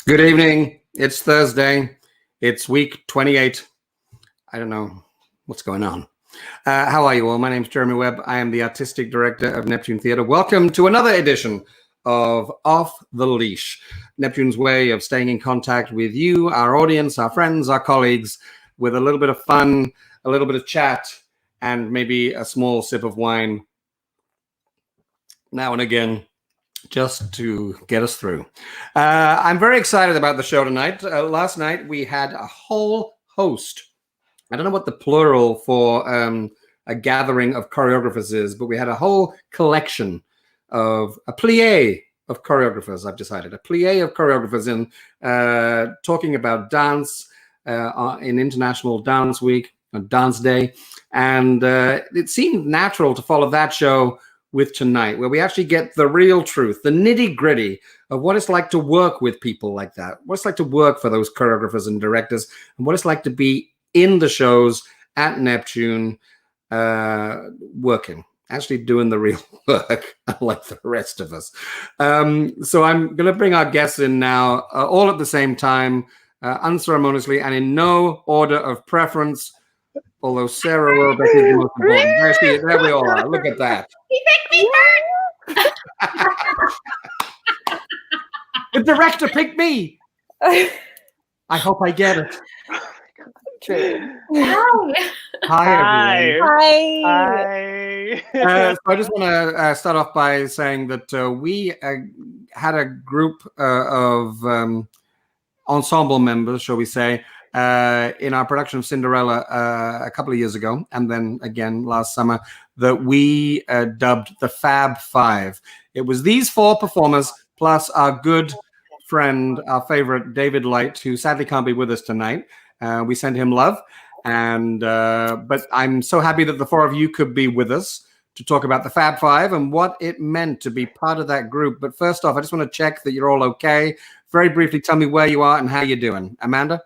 Good evening. It's Thursday. It's week 28. I don't know what's going on. How are you all? My name's Jeremy Webb. I am the artistic director of Neptune Theatre. Welcome to another edition of Off the Leash, Neptune's way of staying in contact with you, our audience, our friends, our colleagues, with a little bit of fun, a little bit of chat, and maybe a small sip of wine now and again, just to get us through. I'm very excited about the show tonight. Last night we had a whole host. I don't know what the plural for a gathering of choreographers is, but we had a whole collection of a plie of choreographers. I've decided a plie of choreographers in talking about dance in International Dance Week, Dance Day, and it seemed natural to follow that show with tonight, where we actually get the real truth, the nitty-gritty of what it's like to work with people like that, what it's like to work for those choreographers and directors, and what it's like to be in the shows at Neptune, working, actually doing the real work, like the rest of us. So I'm going to bring our guests in now, all at the same time, unceremoniously, and in no order of preference. Although Sarah Rorabeck is the most important. There we all are. Look at that. He picked me first. The director picked me. I hope I get it. Hi, everyone. Hi. So I just want to start off by saying that we had a group of ensemble members, shall we say, in our production of Cinderella a couple of years ago, and then again last summer, that we dubbed the Fab Five. It was these four performers plus our good friend, our favorite David Light, who sadly can't be with us tonight. We send him love, and but I'm so happy that the four of you could be with us to talk about the Fab Five and what it meant to be part of that group. But first off, I just want to check that you're all okay. Very briefly, tell me where you are and how you're doing. Amanda?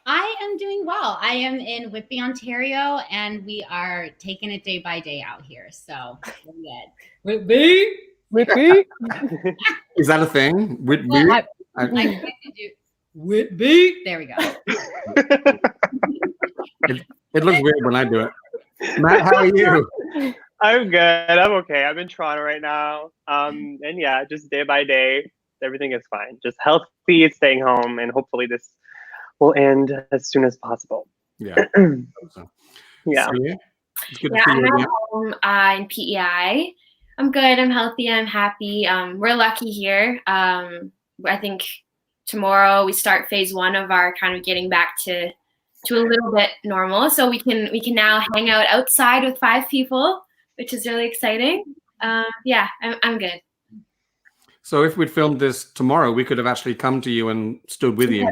I am doing well. I am in Whitby, Ontario, and we are taking it day by day out here. So we're good. Whitby. Is that a thing? Whitby? Well, I can do Whitby. There we go. It looks weird when I do it. Matt, how are you? I'm good. I'm okay. I'm in Toronto right now. And yeah, just day by day, everything is fine. Just healthy, staying home, and hopefully this will end as soon as possible. Yeah. Yeah. Celia, it's good to Yeah, see I'm you at again. home in PEI. I'm good. I'm healthy. I'm happy. We're lucky here. I think tomorrow we start phase one of our kind of getting back to a little bit normal. So we can now hang out outside with 5 people, which is really exciting. Yeah, I'm good. So if we'd filmed this tomorrow, we could have actually come to you and stood with you.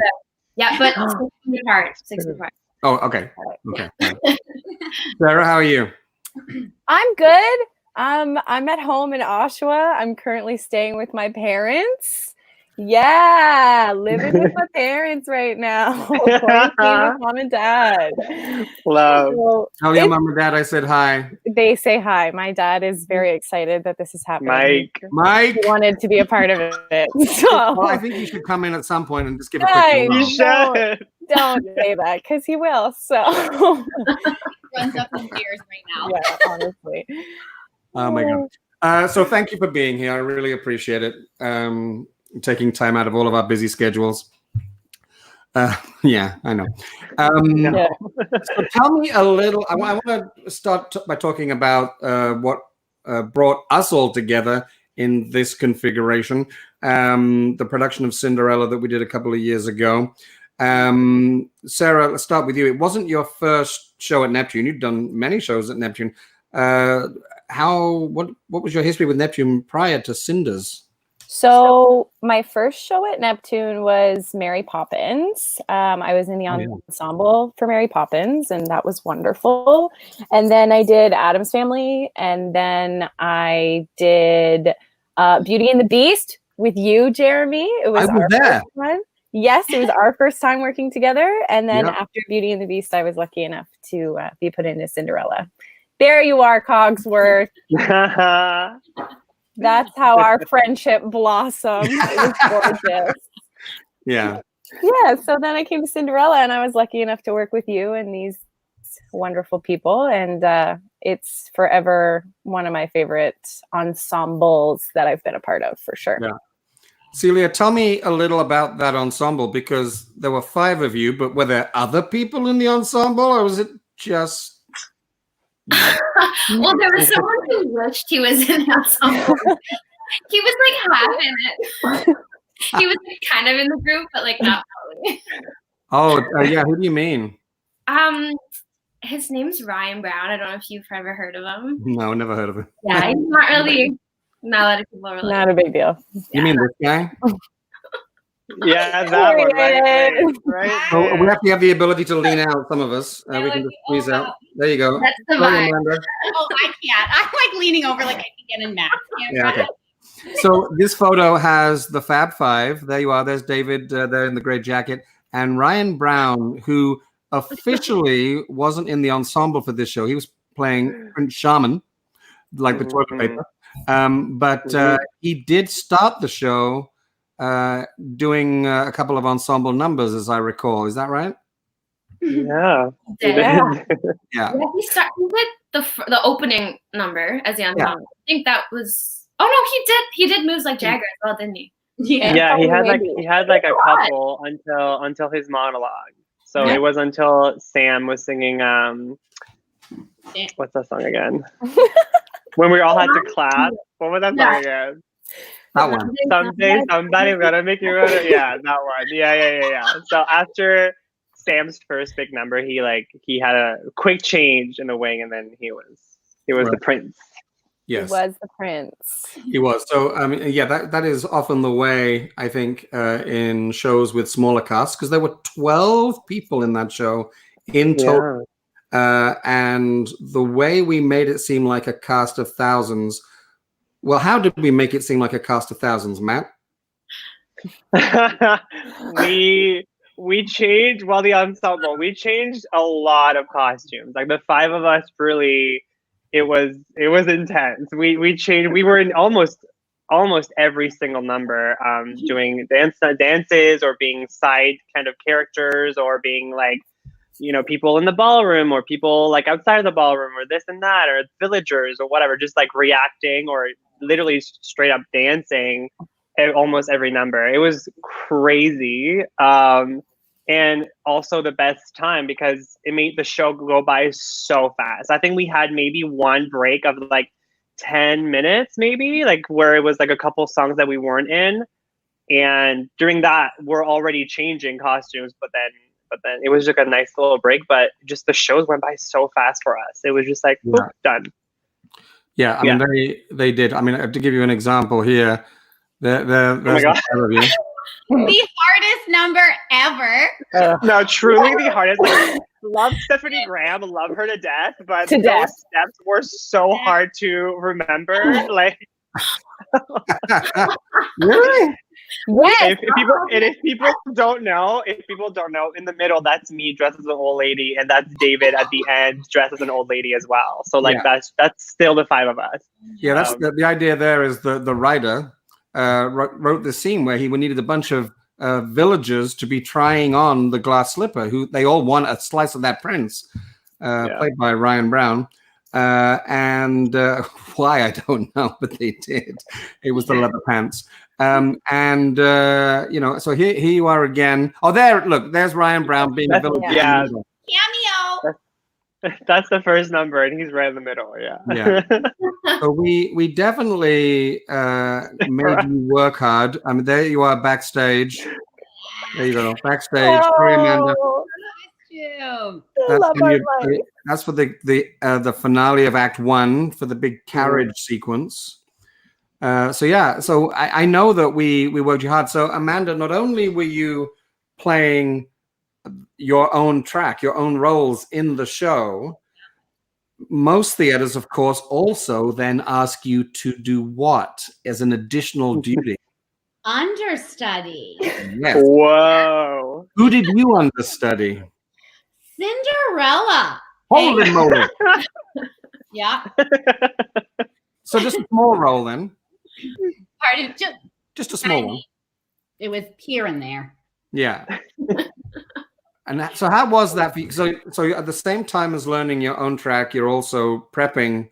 Yeah, but 6 feet apart. 6 feet apart. Oh, okay. Okay. Sarah, how are you? I'm good. I'm at home in Oshawa. I'm currently staying with my parents. Yeah, living with my parents right now. Quarantine with mom and dad. Love. So Tell your mom and dad I said hi. they say hi. My dad is very excited that this is happening. Mike. He wanted to be a part of it. So Well, I think you should come in at some point and just give a quick Hey, hello. You should. don't say that because he will. So Runs up in tears right now. yeah, honestly. Oh my God. So thank you for being here. I really appreciate it. Taking time out of all of our busy schedules. Yeah, I know. Yeah. So tell me a little. I want to start by talking about what brought us all together in this configuration. The production of Cinderella that we did a couple of years ago. Sarah, let's start with you. It wasn't your first show at Neptune. You've done many shows at Neptune. What was your history with Neptune prior to Cinders? So my first show at Neptune was Mary Poppins. I was in the ensemble for Mary Poppins, and that was wonderful. And then I did Addams Family, and then I did Beauty and the Beast with you, Jeremy. It was our first one. Yes, it was our first time working together. And then after Beauty and the Beast, I was lucky enough to be put into Cinderella. There you are, Cogsworth. That's how our friendship blossomed. It was gorgeous. Yeah. Yeah, so then I came to Cinderella, and I was lucky enough to work with you and these wonderful people, and it's forever one of my favorite ensembles that I've been a part of, for sure. Yeah. Celia, tell me a little about that ensemble, because there were 5 of you, but were there other people in the ensemble, or was it just... Well, there was someone who wished he was in the ensemble. He was like half in it. He was like, kind of in the group, but like not fully. Oh, yeah. Who do you mean? His name's Ryan Brown. I don't know if you've ever heard of him. No, never heard of it. Yeah, he's not really. Not a lot of people are really. Not a big deal. You mean this guy? Yeah, that one, right? Oh, we have to have the ability to lean out, some of us. We can just squeeze out. There you go. That's the Sorry, vibe. Amanda. Oh, I can't. I'm like leaning over like I can get in math. Yeah, okay. So this photo has the Fab Five. There you are. There's David there in the gray jacket. And Ryan Brown, who officially wasn't in the ensemble for this show. He was playing Prince Shaman, like the toilet paper. But he did start the show doing a couple of ensemble numbers, as I recall. Is that right? Yeah. Yeah. Yeah. He did the opening number as the ensemble. I think that was. Oh no, he did moves like Jagger as well, didn't he? Yeah, he had like a couple until his monologue. So it was until Sam was singing what's that song again? When we all had to clap. What was that song again? That one. Someday somebody's gonna make you run it. Yeah, that one. Yeah. So after Sam's first big number, he had a quick change in the wing, and then he was the prince. Yes. He was the prince. He was. So, I mean, yeah, that is often the way, I think, in shows with smaller casts, because there were 12 people in that show in total. And the way we made it seem like a cast of thousands. Well, how did we make it seem like a cast of thousands, Matt? We changed, the ensemble, we changed a lot of costumes. Like the 5 of us really... It was intense. We changed. We were in almost every single number, doing dances or being side kind of characters, or being like, people in the ballroom, or people like outside of the ballroom, or this and that, or villagers or whatever, just like reacting or literally straight up dancing at almost every number. It was crazy. And also the best time, because it made the show go by so fast. I think we had maybe one break of like 10 minutes, maybe, like where it was like a couple songs that we weren't in. And during that, we're already changing costumes. But then it was just a nice little break. But just the shows went by so fast for us. It was just like, boop, done. Yeah, I mean, they did. I mean, to give you an example here, there's oh my God. The hardest number ever. No, truly the hardest. Like, love Stephanie Graham, love her to death, but those steps were so hard to remember. Like, really? If people don't know, in the middle, that's me dressed as an old lady, and that's David at the end dressed as an old lady as well. So like that's still the 5 of us. Yeah, that's the idea. There is the writer wrote this scene where he needed a bunch of villagers to be trying on the glass slipper, who they all want a slice of that prince, played by Ryan Brown. And why, I don't know, but they did. It was the leather pants. So here you are again. Oh, there's Ryan Brown being a villager. Yeah. Cameo. That's the first number, and he's right in the middle. Yeah. So we definitely made you work hard. I mean, there you are backstage. There you go, backstage. Sorry, Amanda. That's for the finale of Act 1 for the big carriage sequence. So I know that we worked you hard. So Amanda, not only were you playing your own track, your own roles in the show, most theaters, of course, also then ask you to do what as an additional duty? Understudy. Yes. Whoa. Who did you understudy? Cinderella. Holy moly. Yeah. So just a small role then. Pardon? Just a small one. It was here and there. Yeah. And so how was that for you? So at the same time as learning your own track, you're also prepping.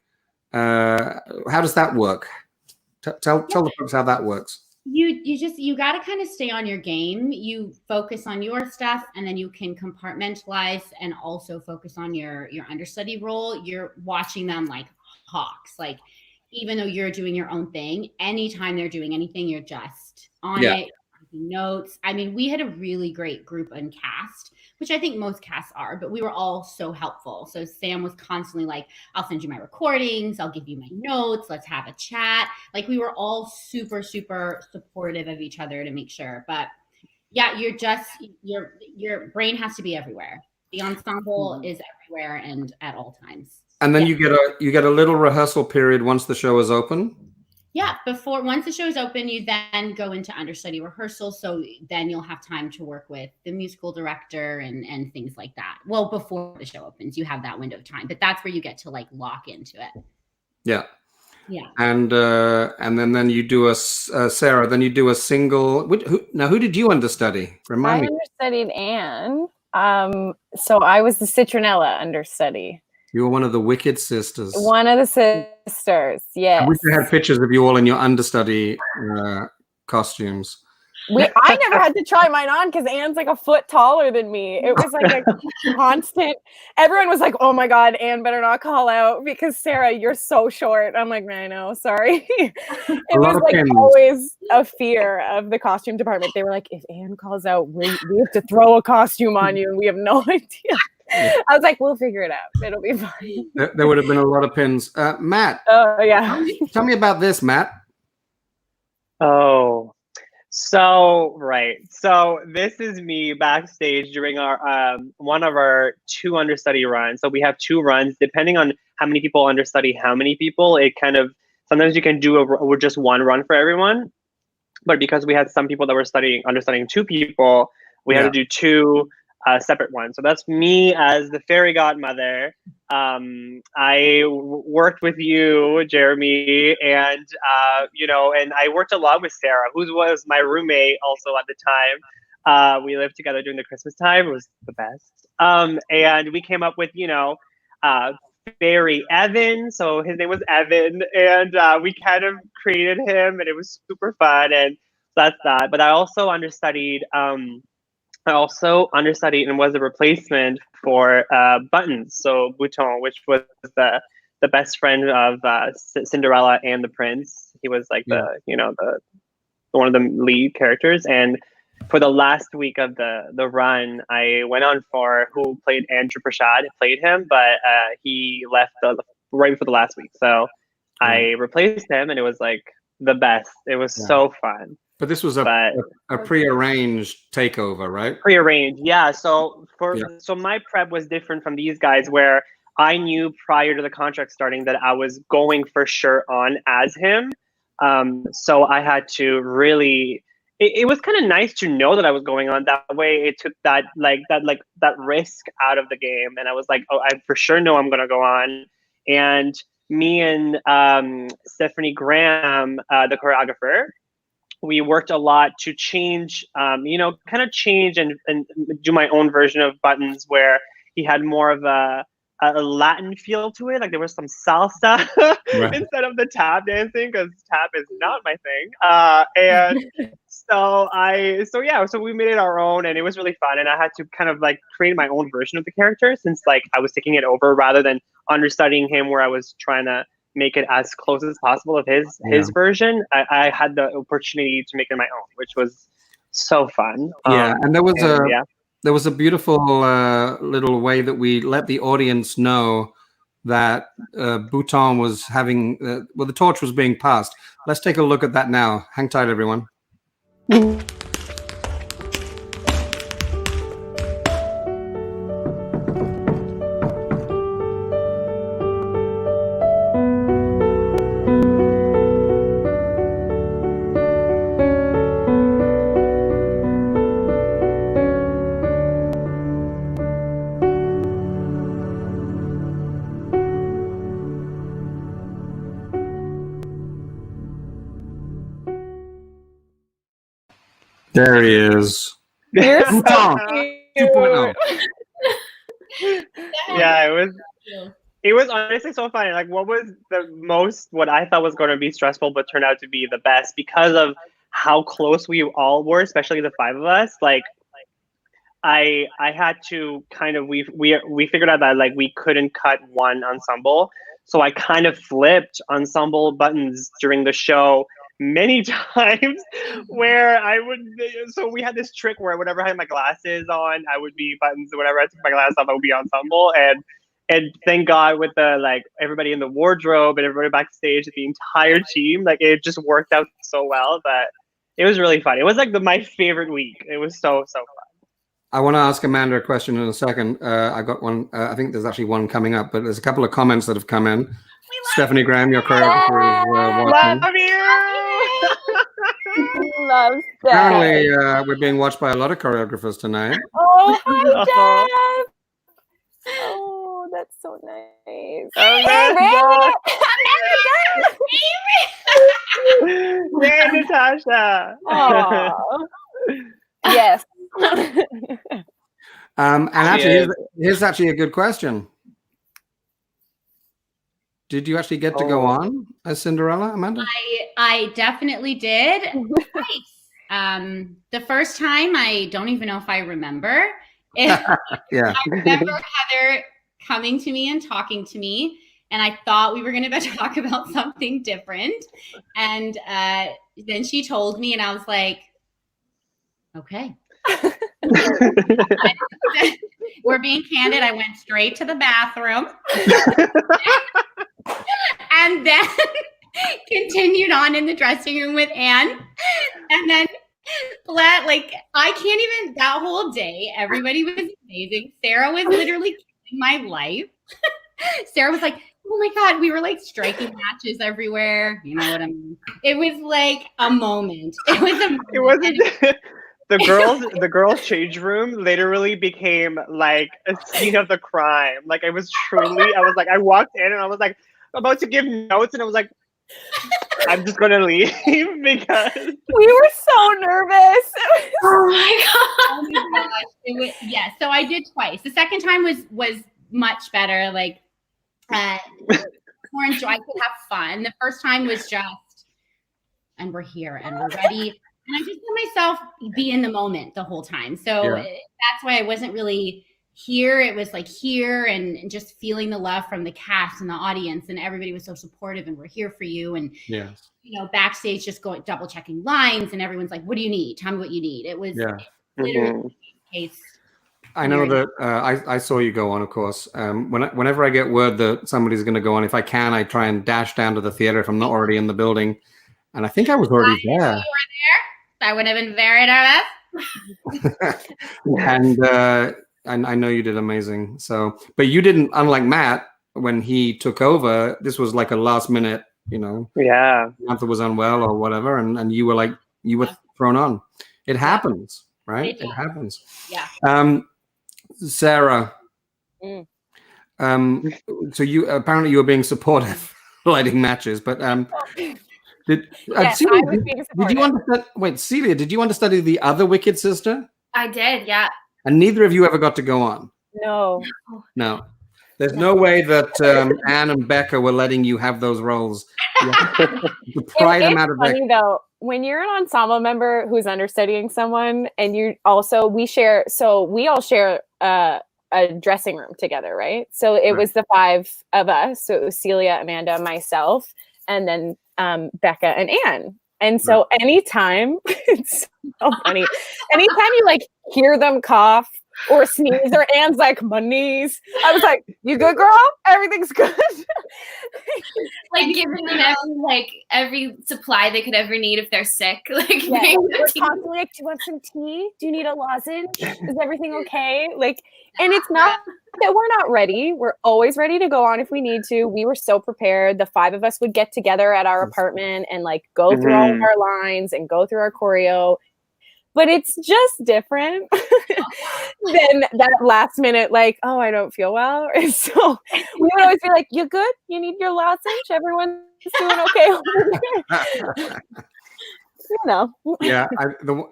How does that work? Tell the folks how that works. You got to kind of stay on your game. You focus on your stuff, and then you can compartmentalize and also focus on your understudy role. You're watching them like hawks. Like, even though you're doing your own thing, anytime they're doing anything, you're just on it, taking notes. I mean, we had a really great group and cast, which I think most casts are, but we were all so helpful. So Sam was constantly like, I'll send you my recordings. I'll give you my notes. Let's have a chat. Like, we were all super, super supportive of each other to make sure. But yeah, your brain has to be everywhere. The ensemble is everywhere and at all times. And then you get a little rehearsal period once the show is open. Yeah, once the show is open, you then go into understudy rehearsal. So then you'll have time to work with the musical director and things like that. Well, before the show opens, you have that window of time, but that's where you get to like lock into it. Yeah. Yeah. And then you do Sarah. Then you do a single. Who did you understudy? Remind me. I understudied Anne. So I was the Citronella understudy. You were one of the Wicked sisters. One of the sisters, yes. I wish I had pictures of you all in your understudy costumes. I never had to try mine on because Anne's like a foot taller than me. It was like a constant. Everyone was like, "Oh my God, Anne better not call out because Sarah, you're so short." I'm like, "I know, sorry." It was like always a fear of the costume department. They were like, "If Anne calls out, we have to throw a costume on you, and we have no idea." I was like, "We'll figure it out. It'll be fine." There would have been a lot of pins. Matt. Oh yeah. Tell me about this, Matt. Oh. So this is me backstage during our one of our 2 understudy runs. So we have 2 runs depending on how many people understudy how many people. It kind of sometimes you can do just 1 run for everyone, but because we had some people that were understudying 2 people, we had to do 2 separate ones. So that's me as the fairy godmother. I worked with you, Jeremy, and and I worked a lot with Sarah, who was my roommate also at the time. We lived together during the Christmas time. It was the best. And we came up with Fairy Evan. So his name was Evan, and we kind of created him, and it was super fun. And that's that. But I also understudied. I also understudied and was a replacement for Buttons, so Bouton, which was the best friend of Cinderella and the Prince. He was like the one of the lead characters. And for the last week of the run, I went on for who played Andrew Prashad, played him, but he left right before the last week. So I replaced him, and it was like the best. It was so fun. But this was a prearranged takeover, right? Prearranged, yeah. So so my prep was different from these guys, where I knew prior to the contract starting that I was going for sure on as him. So I had to really. It was kind of nice to know that I was going on that way. It took that risk out of the game, and I was like, oh, I for sure know I'm gonna go on. And me and Stephanie Graham, the choreographer, we worked a lot to change, kind of change and do my own version of Buttons, where he had more of a Latin feel to it. Like there was some salsa instead of the tap dancing, because tap is not my thing. So we made it our own, and it was really fun. And I had to kind of like create my own version of the character, since like I was taking it over rather than understudying him, where I was trying to make it as close as possible of his version. I had the opportunity to make it my own, which was so fun. And there was a beautiful little way that we let the audience know that Bouton was having the torch was being passed. Let's take a look at that now. Hang tight, everyone. There he is. You're so Oh, cute. 2.0. Yeah, it was honestly so funny. Like, what I thought was going to be stressful, but turned out to be the best because of how close we all were, especially the five of us. Like, I had to kind of we figured out that like we couldn't cut one ensemble, so I kind of flipped ensemble buttons during the show many times, where so we had this trick where whenever I had my glasses on, I would be buttons, whenever I took my glasses off, I would be ensemble, and thank God with the like everybody in the wardrobe and everybody backstage, the entire team, like it just worked out so well that it was really fun. It was like my favorite week. It was so fun. I want to ask Amanda a question in a second. I got one. I think there's actually one coming up, but there's a couple of comments that have come in. Stephanie Graham, your choreographer, is watching. Love you. Love that. Apparently, we're being watched by a lot of choreographers tonight. Oh, hi, Deb. Oh, that's so nice. Hey, Natasha. Oh, yes. And actually, here's actually a good question. Did you actually get to go on as Cinderella, Amanda? I definitely did. Twice. The first time, I don't even know if I remember. Yeah. I remember Heather coming to me and talking to me, and I thought we were going to talk about something different. And then she told me, and I was like, okay. We're being candid. I went straight to the bathroom and then continued on in the dressing room with Anne. And then like I can't even, that whole day, everybody was amazing. Sarah was literally killing my life. Sarah was like, oh my God, we were like striking matches everywhere. You know what I mean? It was like a moment. It wasn't the girls' change room literally became like a scene of the crime. Like it was truly, I was like, I walked in and I was like about to give notes and I was like, I'm just gonna leave because we were so nervous. Oh my gosh. Yeah, so I did twice. The second time was much better, like more enjoy. I could have fun. The first time was just, and we're here and we're ready. And I just let myself be in the moment the whole time. So that's why I wasn't really here. It was like here and just feeling the love from the cast and the audience, and everybody was so supportive and we're here for you. And, you know, backstage just going, double checking lines and everyone's like, what do you need? Tell me what you need. It was literally the case. I know that I saw you go on, of course. Whenever I get word that somebody's going to go on, if I can, I try and dash down to the theater if I'm not already in the building. And I think I was already there. You were there. I would have been very nervous. And I know you did amazing. So, but you didn't, unlike Matt, when he took over, this was like a last minute, you know. Yeah. Samantha was unwell or whatever, and you were thrown on. It happens, right? It happens. Yeah. Sarah. So you apparently you were being supportive, lighting matches, but did you understand? Wait, Celia, did you understudy the other Wicked sister? I did, yeah. And neither of you ever got to go on. No. There's no way that Anne and Becca were letting you have those roles. To pry them out of their... funny though, when you're an ensemble member who's understudying someone, and we all share a dressing room together, right? So it was the five of us. So it was Celia, Amanda, myself, and then Becca and Anne. And so anytime, it's so funny, anytime you like hear them cough or sneeze or Anne's like, my knees, I was like, you good, girl? Everything's good. Like giving them every supply they could ever need if they're sick. Like, we're constantly like, do you want some tea? Do you need a lozenge? Is everything okay? Like, and it's not that we're not ready. We're always ready to go on if we need to. We were so prepared. The five of us would get together at our apartment and like go through all of our lines and go through our choreo. But it's just different than that last minute, like, oh, I don't feel well. And so we would always be like, you good? You need your lozenge? Everyone's doing okay over there? you know. Yeah,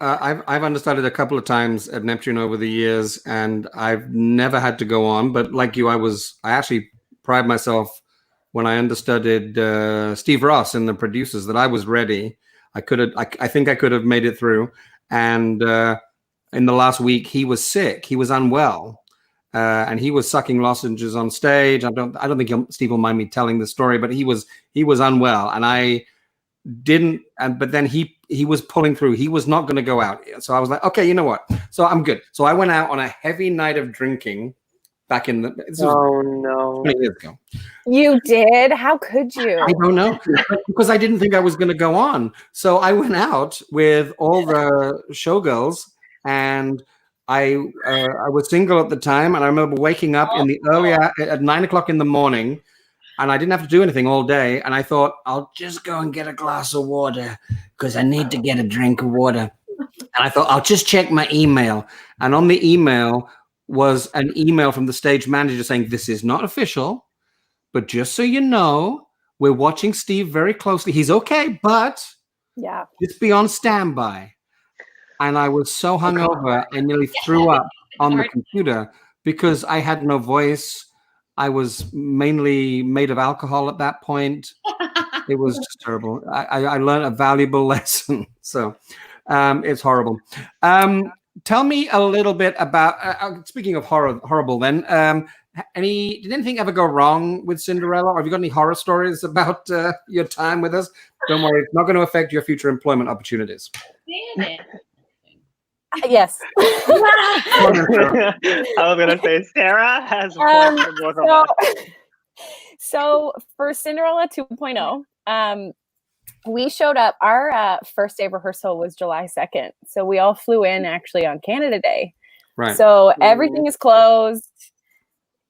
I've understudied a couple of times at Neptune over the years, and I've never had to go on. But like you, I actually pride myself when I understudied Steve Ross in The Producers that I was ready. I think I could have made it through. And in the last week, he was sick. He was unwell, and he was sucking lozenges on stage. I don't think Steve will mind me telling the story, but he was unwell, and I didn't. But then he was pulling through. He was not going to go out. So I was like, okay, you know what? So I'm good. So I went out on a heavy night of drinking back in the. This was 20 years ago. You did? How could you? I don't know, because I didn't think I was going to go on. So I went out with all the showgirls, and I was single at the time, and I remember waking up in the at 9 o'clock in the morning, and I didn't have to do anything all day. And I thought, I'll just go and get a glass of water because I need to get a drink of water. And I thought, I'll just check my email. And on the email was an email from the stage manager saying, this is not official, but just so you know, we're watching Steve very closely. He's okay, but just be on standby. And I was so hungover, I nearly threw up on the computer because I had no voice. I was mainly made of alcohol at that point. It was just terrible. I learned a valuable lesson. So it's horrible. Tell me a little bit about, speaking of horrible then, did anything ever go wrong with Cinderella? Or have you got any horror stories about your time with us? Don't worry, it's not going to affect your future employment opportunities. Yes. I was going to say Sarah has both of us. So for Cinderella 2.0, we showed up. Our first day of rehearsal was July 2nd. So we all flew in actually on Canada Day. Right. So everything is closed.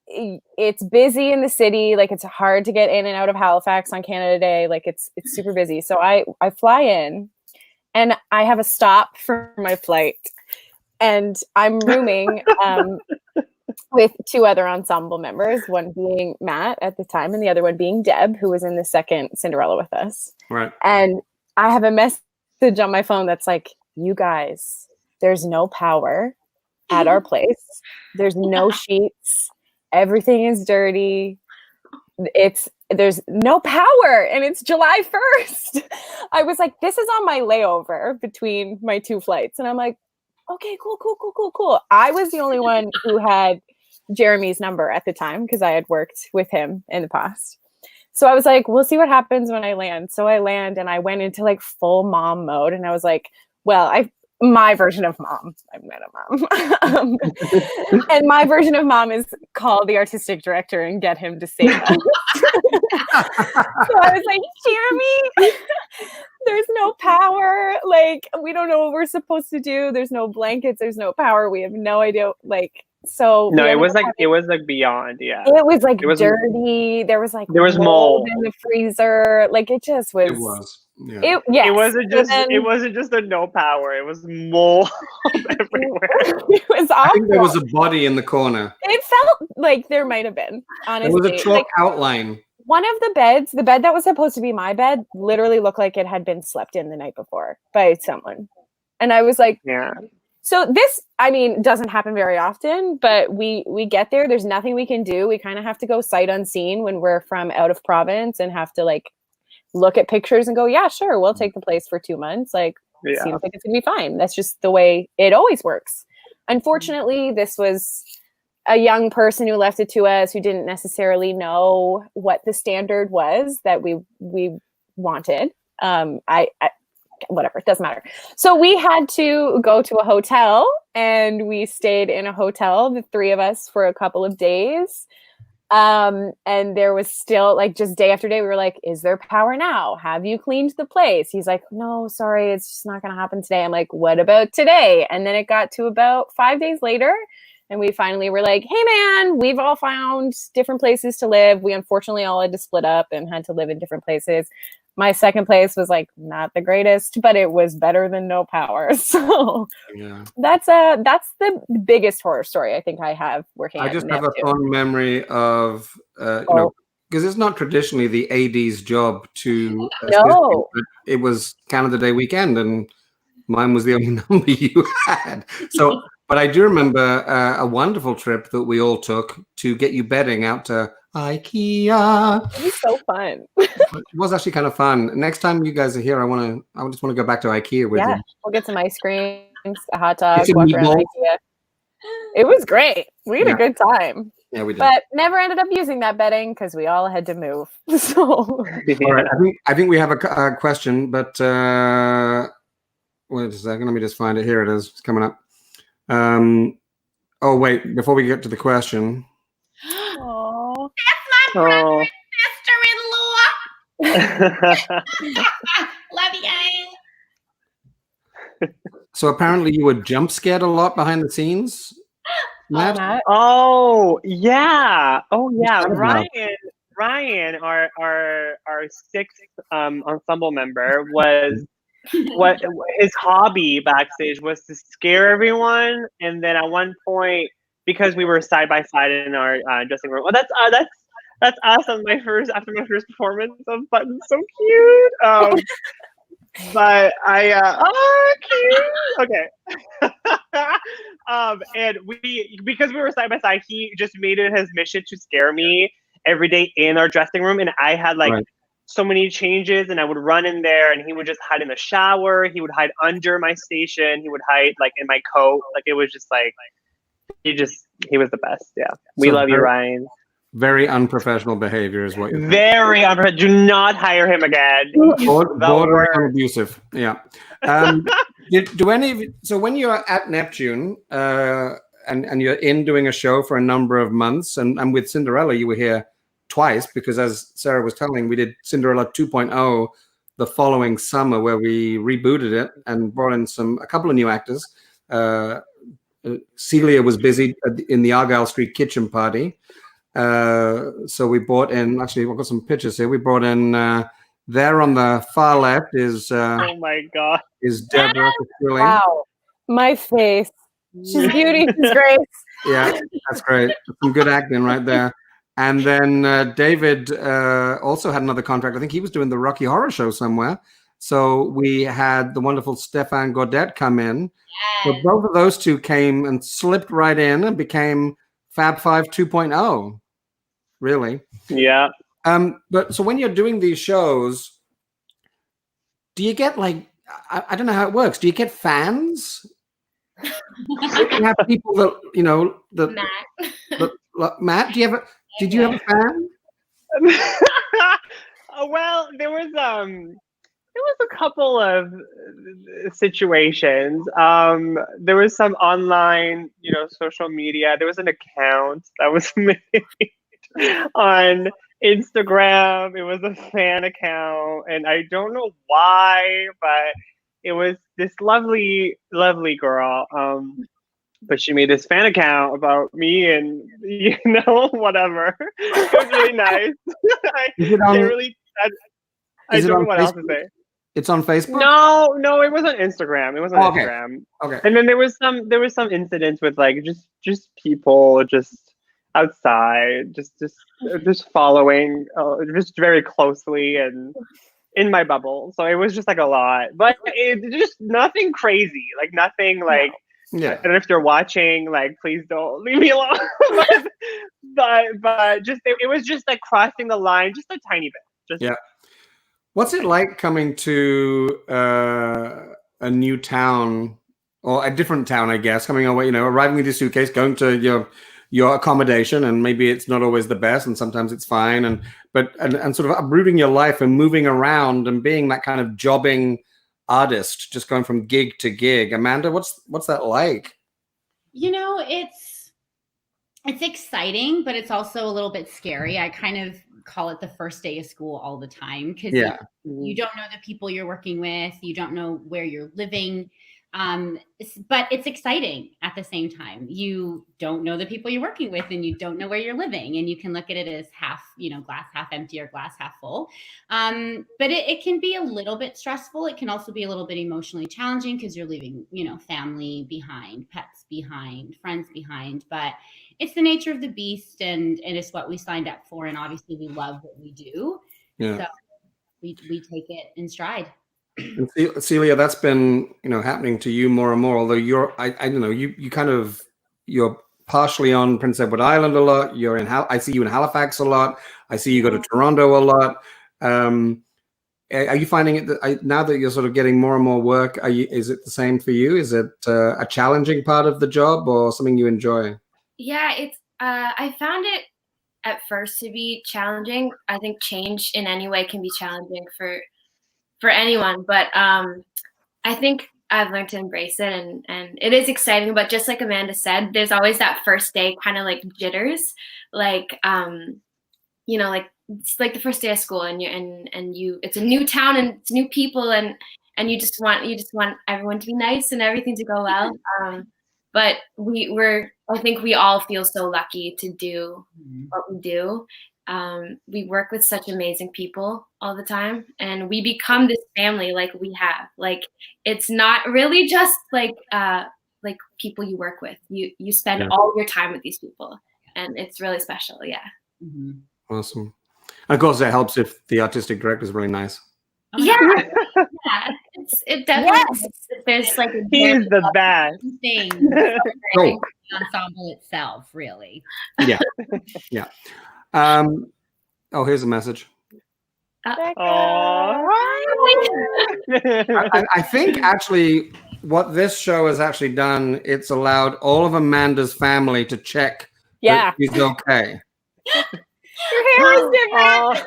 It's busy in the city. Like, it's hard to get in and out of Halifax on Canada Day. Like, it's super busy. So I fly in, and I have a stop for my flight, and I'm rooming with two other ensemble members, one being Matt at the time and the other one being Deb, who was in the second Cinderella with us. Right. And I have a message on my phone that's like, you guys, there's no power at our place. There's no sheets. Everything is dirty. There's no power, and it's July 1st. I was like, this is on my layover between my two flights. And I'm like, okay, cool. I was the only one who had Jeremy's number at the time because I had worked with him in the past. So I was like, we'll see what happens when I land. So I land, and I went into like full mom mode, and I was like, well, my version of mom. I'm not a mom. And my version of mom is call the artistic director and get him to save us. So I was like, Jeremy, there's no power. Like, we don't know what we're supposed to do. There's no blankets. There's no power. We have no idea. Like, so no, it was like beyond. Yeah, it was like dirty. There was mold in the freezer. Like, it just was. It was. Yeah. It wasn't just a no power. It was mold everywhere. It was awful. I think there was a body in the corner. It felt like there might have been. Honestly, it was a chalk outline. One of the beds, the bed that was supposed to be my bed, literally looked like it had been slept in the night before by someone. And I was like, yeah. So this, I mean, doesn't happen very often, but we get there. There's nothing we can do. We kind of have to go sight unseen when we're from out of province and have to like look at pictures and go, yeah, sure, we'll take the place for 2 months. Like, it seems like it's gonna be fine. That's just the way it always works. Unfortunately, this was a young person who left it to us who didn't necessarily know what the standard was that we wanted. Whatever, it doesn't matter. So we had to go to a hotel, and we stayed in a hotel, the three of us, for a couple of days. And there was still, like, just day after day, we were like, is there power now? Have you cleaned the place? He's like, no, sorry, it's just not going to happen today. I'm like, what about today? And then it got to about 5 days later, and we finally were like, hey man, we've all found different places to live. We unfortunately all had to split up and had to live in different places. My second place was like not the greatest, but it was better than no power. So that's the biggest horror story I think I have working. I just have a fond memory of because it's not traditionally the AD's job to assist No. you, but it was Canada Day weekend, and mine was the only number you had. So, but I do remember a wonderful trip that we all took to get you bedding out to IKEA. It was so fun. It was actually kind of fun. Next time you guys are here, I just want to go back to IKEA with Yeah, you. we'll get some ice cream, a hot dog, Get some walk around meatballs. IKEA. It was great. We had Yeah. a good time, Yeah, we did. but never ended up using that bedding because we all had to move. So All right, I think we have a question, but wait a second. Let me just find it. Here it is. It's coming up. Oh wait, before we get to the question. Aw. Oh. Sister-in-law. Love you guys. So apparently you were jump scared a lot behind the scenes, Matt. Matt? Oh yeah. Oh yeah. What's that about? Ryan, our sixth ensemble member was what his hobby backstage was to scare everyone, and then at one point, because we were side by side in our dressing room. Oh, that's us on after my first performance of Button. So cute. But cute. Okay. And because we were side by side, he just made it his mission to scare me every day in our dressing room, and I had like so many changes, and I would run in there, and he would just hide in the shower. He would hide under my station. He would hide like in my coat. Like it was just like he was the best. Yeah, we love you, Ryan. Very unprofessional behavior is what you're saying. Very unprofessional. Do not hire him again. Borderline abusive. Yeah. Do any of you, so when you're at Neptune and you're in doing a show for a number of months, and with Cinderella you were here twice, because as Sarah was telling, we did Cinderella 2.0 the following summer, where we rebooted it and brought in a couple of new actors. Celia was busy in the Argyle Street kitchen party. So we brought in, actually I've got some pictures here. We brought in there on the far left is oh my god, is Deborah. Wow, my face. She's beauty. She's great. Yeah, that's great. Some good acting right there. And then David also had another contract. I think he was doing the Rocky Horror Show somewhere. So we had the wonderful Stefan Gaudet come in. Yes. So both of those two came and slipped right in and became Fab Five 2.0. Really? Yeah. But so when you're doing these shows, do you get like, I don't know how it works. Do you get fans? Do you have people that, you know, Matt, did you have a fan? Well, there was a couple of situations. There was some online, social media. There was an account that was made on Instagram. It was a fan account, and I don't know why, but it was this lovely, lovely girl. But she made this fan account about me, and whatever. It was really nice. I don't know what else to say. It's on Facebook? No, it was on Instagram. It was on Instagram. Okay. And then there was some incidents with like just people just outside, just following just very closely and in my bubble. So it was just like a lot, but it just nothing crazy, like nothing like. Yeah. I don't know if you're watching, like, please don't leave me alone. but just it was just like crossing the line just a tiny bit. Yeah. What's it like coming to a new town or a different town, I guess, coming away, arriving with your suitcase, going to your accommodation, and maybe it's not always the best, and sometimes it's fine, and sort of uprooting your life and moving around and being that kind of jobbing artist, just going from gig to gig. Amanda, what's that like? It's exciting, but it's also a little bit scary. I kind of call it the first day of school all the time, because you don't know the people you're working with, you don't know where you're living. But it's exciting at the same time. You don't know the people you're working with, and you don't know where you're living, and you can look at it as half, glass half empty or glass half full. But it can be a little bit stressful. It can also be a little bit emotionally challenging because you're leaving, family behind, pets behind, friends behind. But it's the nature of the beast, and it's what we signed up for. And obviously we love what we do. Yeah. So we take it in stride. And Celia, that's been happening to you more and more. Although I don't know, you're partially on Prince Edward Island a lot. I see you in Halifax a lot. I see you go to Toronto a lot. Are you finding it that now that you're sort of getting more and more work? Is it the same for you? Is it a challenging part of the job or something you enjoy? Yeah, it's. I found it at first to be challenging. I think change in any way can be challenging for anyone, but I think I've learned to embrace it, and it is exciting. But just like Amanda said, there's always that first day kind of like jitters, like like it's like the first day of school, and it's a new town and it's new people, and you just want everyone to be nice and everything to go well. But I think we all feel so lucky to do what we do. We work with such amazing people all the time, and we become this family like we have. Like, it's not really just like people you work with. You spend all your time with these people, and it's really special. Yeah. Mm-hmm. Awesome. And of course, it helps if the artistic director is really nice. Yeah. It definitely. Yes. There's like he's the best thing. Oh. The ensemble itself, really. Yeah. Yeah. Here's a message. I think actually what this show has actually done, it's allowed all of Amanda's family to check that she's okay. Your hair is different.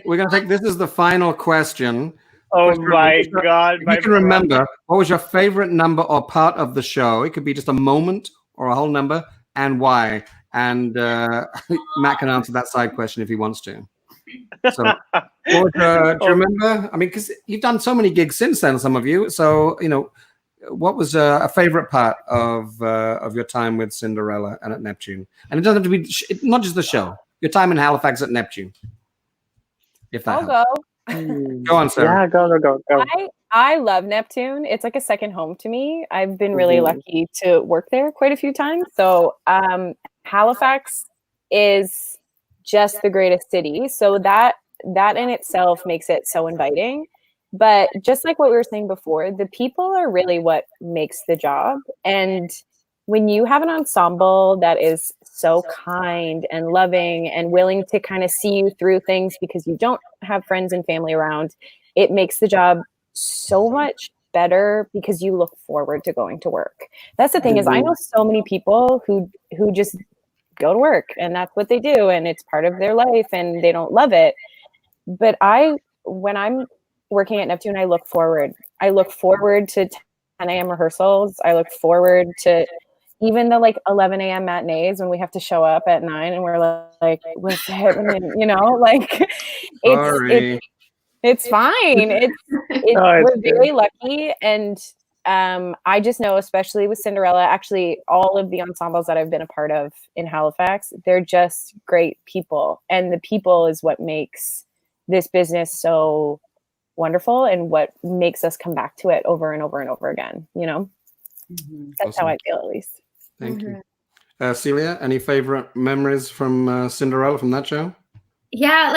We're gonna take this is the final question. Oh my God! You can remember, what was your favorite number or part of the show? It could be just a moment or a whole number, and why. And Matt can answer that side question if he wants to. So, do you remember? I mean, because you've done so many gigs since then, some of you. So, what was a favorite part of your time with Cinderella and at Neptune? And it doesn't have to be not just the show. Your time in Halifax at Neptune. If that I'll go. Go on, Sarah. Yeah, go. I love Neptune. It's like a second home to me. I've been really lucky to work there quite a few times. So Halifax is just the greatest city. So that in itself makes it so inviting. But just like what we were saying before, the people are really what makes the job. And when you have an ensemble that is so kind and loving and willing to kind of see you through things because you don't have friends and family around, it makes the job so much better because you look forward to going to work. That's the thing is I know so many people who just go to work and that's what they do and it's part of their life and they don't love it. But when I'm working at Neptune, I look forward to 10 a.m. rehearsals. I look forward to even the 11 a.m. matinees when we have to show up at 9 and we're like, what's happening? It's fine. We're very lucky. And I just know, especially with Cinderella, actually all of the ensembles that I've been a part of in Halifax, they're just great people. And the people is what makes this business so wonderful and what makes us come back to it over and over and over again. That's awesome. How I feel, at least. Thank you. Celia, any favorite memories from Cinderella from that show? Yeah,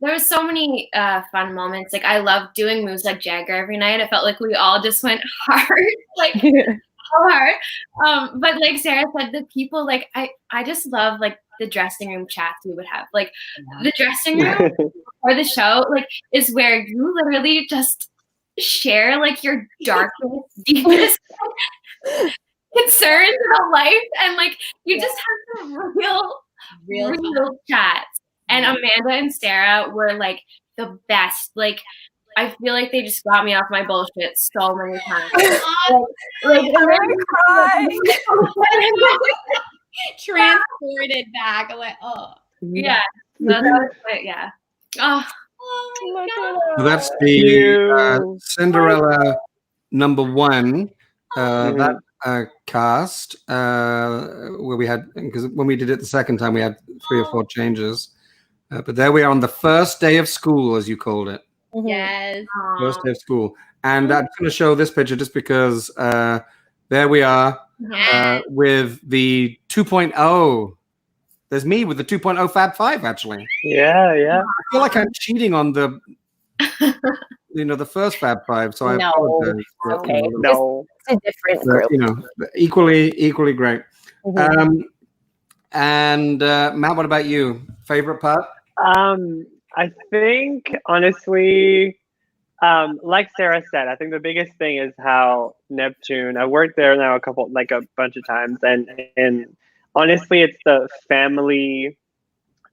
there was so many fun moments. I love doing moves like Jagger every night. I felt like we all just went hard, so hard. But like Sarah said, the people, I just love the dressing room chats we would have. The dressing room or the show, is where you literally just share your darkest, deepest concerns about life, and you just have some real chats. And Amanda and Sarah were the best. I feel like they just got me off my bullshit so many times. Transported back. I'm like, oh. Yeah. So that was it, yeah. Oh, Look at So that's her. the Cute. Cinderella #1. Mhm. That cast where we had, because when we did it the second time, we had 3 or 4 changes. But there we are on the first day of school, as you called it. Mhm. Yes. First day of school. And I'm going to show this picture just because there we are with the 2.0. There's me with the 2.0 Fab 5, actually. Yeah, yeah. I feel like I'm cheating on the, the first Fab 5, so I No, apologize. But, okay. No. It's a different but, group. equally great. Mhm. And Matt, what about you? Favorite part? I think honestly, like Sarah said, I think the biggest thing is how Neptune. I worked there now a bunch of times, and honestly, it's the family,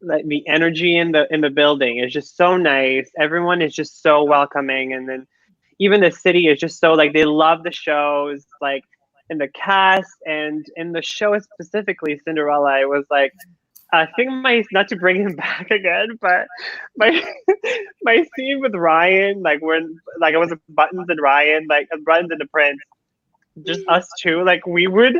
like the energy in the building is just so nice. Everyone is just so welcoming, and then even the city is just so like they love the shows, like in the cast and in the show specifically Cinderella. It was like I think not to bring him back again, but my my scene with Ryan, like when like it was Buttons and Ryan, like Buttons and the Prince, just us two, like we would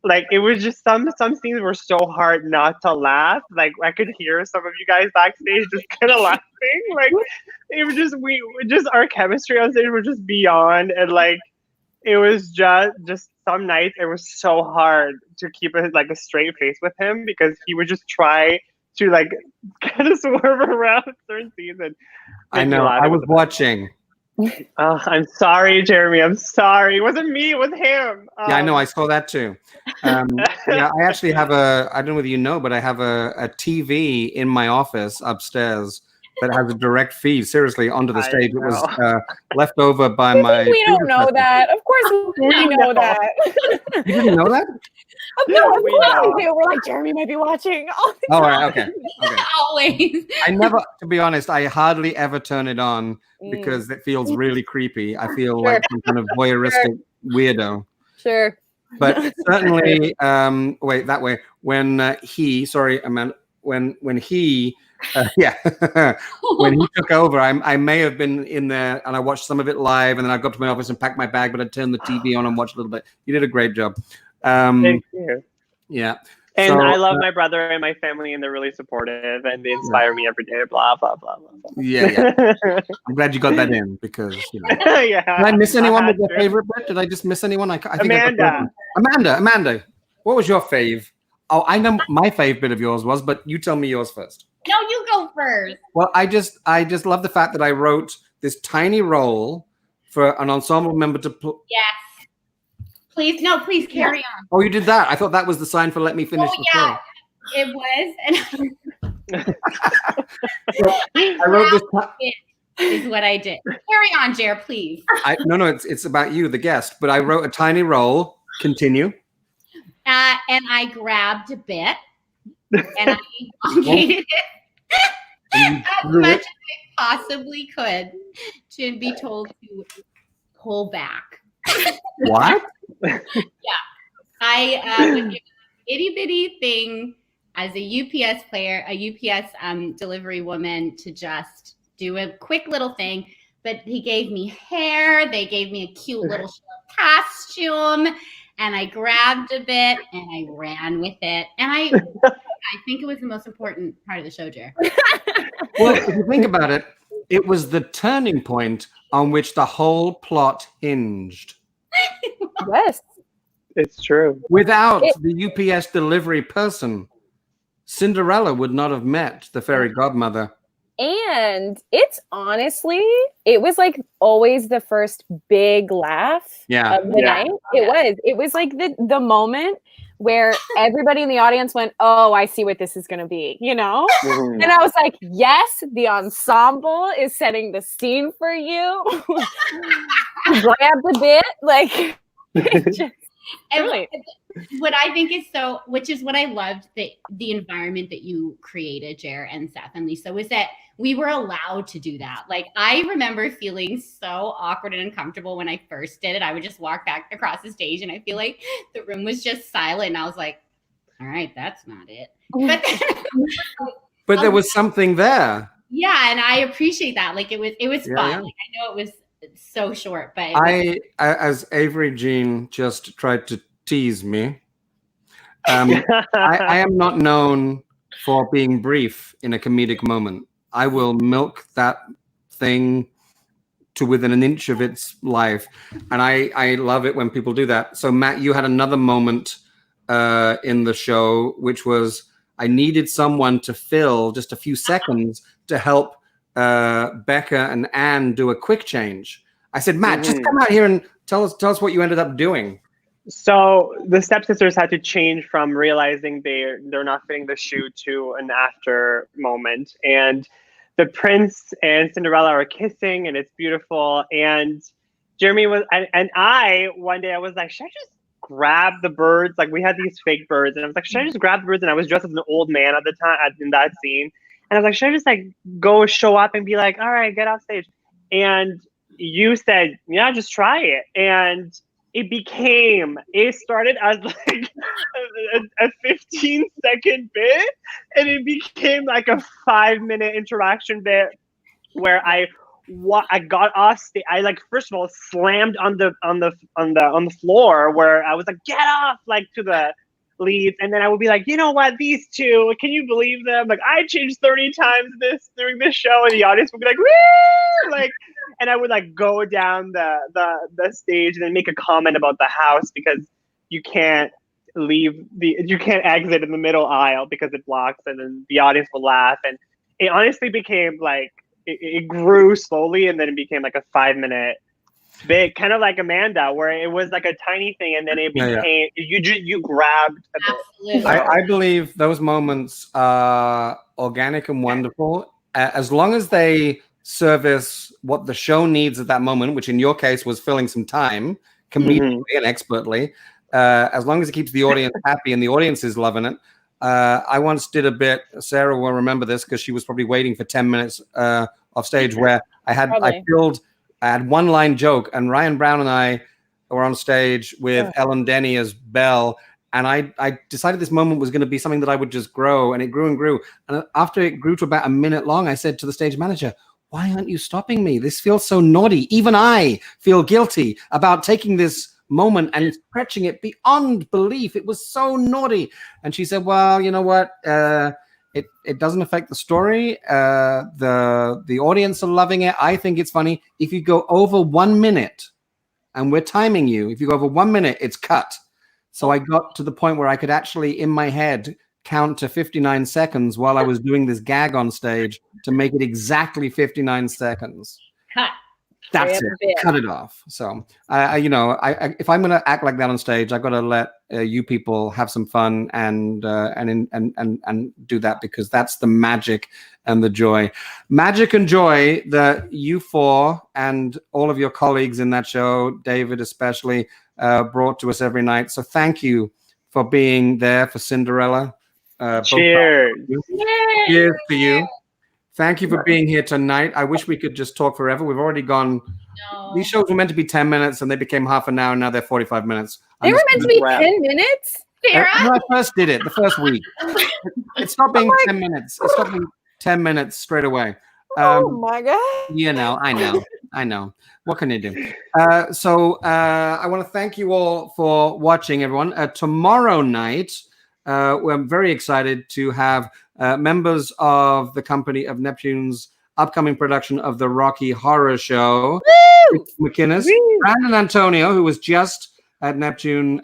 like it was just some scenes were so hard not to laugh. Like I could hear some of you guys backstage just kind of laughing. Like it was just our chemistry on stage was just beyond, and like it was just some nights it was so hard to keep a straight face with him because he would just try to like kind of swerve around certain scenes and I make me know. laugh. I It was the best. watching. I'm sorry, Jeremy. I'm sorry. It wasn't me. It was him. Yeah, I know. I saw that too. Yeah, I actually have I don't know whether you know, but I have a TV in my office upstairs that has a direct feed, seriously, onto the I stage. It was know. left over by my We don't know predecessor. that. Of course we know that. You didn't know that? No, of We course know. we do. We're like, Jeremy might be watching all the All time. right, okay. Always. I never, to be honest, I hardly ever turn it on Mm. because it feels really creepy. I feel Sure. like some kind of voyeuristic weirdo. Sure. But certainly, wait, that way. When he, sorry, Amanda, when he, yeah, when he took over, I may have been in there and I watched some of it live, and then I got to my office and packed my bag, but I turned the TV on and watched a little bit. You did a great job. Thank you. Yeah. And So, I love my brother and my family, and they're really supportive, and they inspire me every day. Blah blah blah blah. blah. yeah. I'm glad you got that in because, Yeah. Did I miss anyone with had their to. favorite bit? Did I just miss anyone? I think Amanda. I got Amanda, what was your fave? Oh, I know my fave bit of yours was, but you tell me yours first. No, you go first. Well, I just love the fact that I wrote this tiny role for an ensemble member to play. Yes. Please carry on. Oh, you did that. I thought that was the sign for let me finish the yeah. show. It was. And I wrote this. is what I did. Carry on, Jer, please. No, it's about you, the guest. But I wrote a tiny role. Continue. And I grabbed a bit and I elongated it as much as I possibly could to be told to pull back. What? Yeah. I was given an itty bitty thing as a UPS player, a UPS delivery woman to just do a quick little thing. But he gave me hair. They gave me a cute little costume. And I grabbed a bit and I ran with it. And I think it was the most important part of the show, Jer. Well, if you think about it, it was the turning point on which the whole plot hinged. Yes. It's true. Without the UPS delivery person, Cinderella would not have met the fairy godmother. And it's honestly, it was like always the first big laugh of the night. It was like the moment where everybody in the audience went, oh, I see what this is going to be, you know? Mhm. And I was like, yes, the ensemble is setting the scene for you. Grabbed a bit, like, just, And what I think is which is what I loved, the environment that you created, Jer and Seth and Lisa, was that we were allowed to do that. Like, I remember feeling so awkward and uncomfortable when I first did it. I would just walk back across the stage and I feel like the room was just silent. And I was like, all right, that's not it. But But there was something there. Yeah, and I appreciate that. Like it was Yeah, fun. yeah. Like I know it was so short, but As Avery Jean just tried to tease me, I am not known for being brief in a comedic moment. I will milk that thing to within an inch of its life, and I love it when people do that. So Matt, you had another moment in the show, which was I needed someone to fill just a few seconds to help Becca and Anne do a quick change. I said, Matt, just come out here and tell us what you ended up doing. So the stepsisters had to change from realizing they're not fitting the shoe to an after moment, and the prince and Cinderella are kissing, and it's beautiful. And Jeremy was, and I one day I was like, should I just grab the birds? Like we had these fake birds, and I was like, should I just grab the birds? And I was dressed as an old man at the time in that scene, and I was like, should I just like go show up and be like, all right, get off stage? And you said, yeah, just try it, and it started as like a 15-second bit, and it became like a 5-minute interaction bit where I got off stage. I like first of all slammed on the floor where I was like, get off, like to the leads, and then I would be like, you know what, these two, can you believe them? Like I changed 30 times during this show, and the audience would be like, woo, like, and I would like go down the stage and then make a comment about the house because you can't exit in the middle aisle because it blocks, and then the audience will laugh, and it honestly became like it grew slowly, and then it became like a 5-minute bit, kind of like Amanda, where it was like a tiny thing, and then it became you grabbed a bit. I believe those moments are organic and wonderful as long as they service what the show needs at that moment, which in your case was filling some time comedically and expertly. As long as it keeps the audience happy and the audience is loving it. I once did a bit, Sarah will remember this because she was probably waiting for 10 minutes off stage, where I had one line joke, and Ryan Brown and I were on stage with Ellen Denny as Belle, and I decided this moment was going to be something that I would just grow, and it grew and grew. And after it grew to about a minute long, I said to the stage manager, why aren't you stopping me? This feels so naughty. Even I feel guilty about taking this moment and stretching it beyond belief. It was so naughty. And she said, well, you know what? It doesn't affect the story. The audience are loving it. I think it's funny. If you go over 1 minute, and we're timing you, if you go over 1 minute, it's cut. So I got to the point where I could actually, in my head, count to 59 seconds while I was doing this gag on stage to make it exactly 59 seconds. Cut. That's it. Cut it off. So, if I'm going to act like that on stage, I've got to let you people have some fun and do that, because that's the magic and the joy. Magic and joy that you four and all of your colleagues in that show, David especially, brought to us every night. So thank you for being there for Cinderella. Cheers. Cheers to you. Thank you for being here tonight. I wish we could just talk forever. We've already gone. No. These shows were meant to be 10 minutes and they became half an hour. And now they're 45 minutes. They were meant to be 10 minutes? When I first did it, the first week. It stopped being 10 minutes. It stopped being 10 minutes straight away. Oh my God. You know, I know. What can you do? I want to thank you all for watching, everyone. Tomorrow night, we're very excited to have members of the company of Neptune's upcoming production of the Rocky Horror Show. McInnes, Brandon Antonio, who was just at Neptune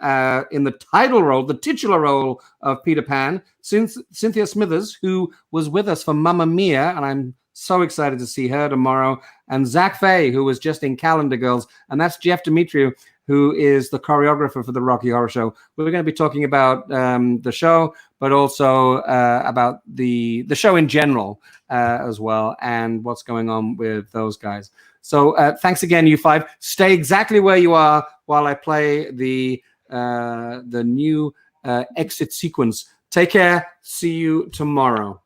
in the title role, the titular role of Peter Pan. Cynthia Smithers, who was with us for Mamma Mia, and I'm so excited to see her tomorrow. And Zach Fay, who was just in Calendar Girls. And that's Jeff Demetriou, who is the choreographer for the Rocky Horror Show. We're going to be talking about the show, but also about the show in general as well, and what's going on with those guys. So thanks again, you five. Stay exactly where you are while I play the new exit sequence. Take care. See you tomorrow.